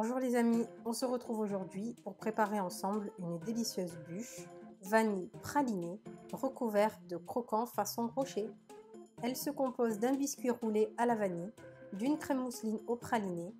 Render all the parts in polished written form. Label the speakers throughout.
Speaker 1: Bonjour les amis, on se retrouve aujourd'hui pour préparer ensemble une délicieuse bûche vanille pralinée recouverte de croquants façon rocher. Elle se compose d'un biscuit roulé à la vanille, d'une crème mousseline au praliné.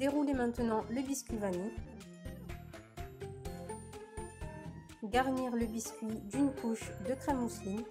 Speaker 1: Déroulez maintenant le biscuit vanille. Garnir le biscuit d'une couche de crème mousseline.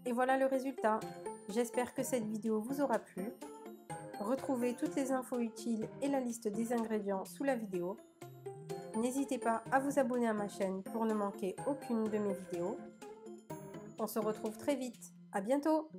Speaker 1: Et voilà le résultat. J'espère que cette vidéo vous aura plu. Retrouvez toutes les infos utiles et la liste des ingrédients sous la vidéo. N'hésitez pas à vous abonner à ma chaîne pour ne manquer aucune de mes vidéos. On se retrouve très vite. À bientôt!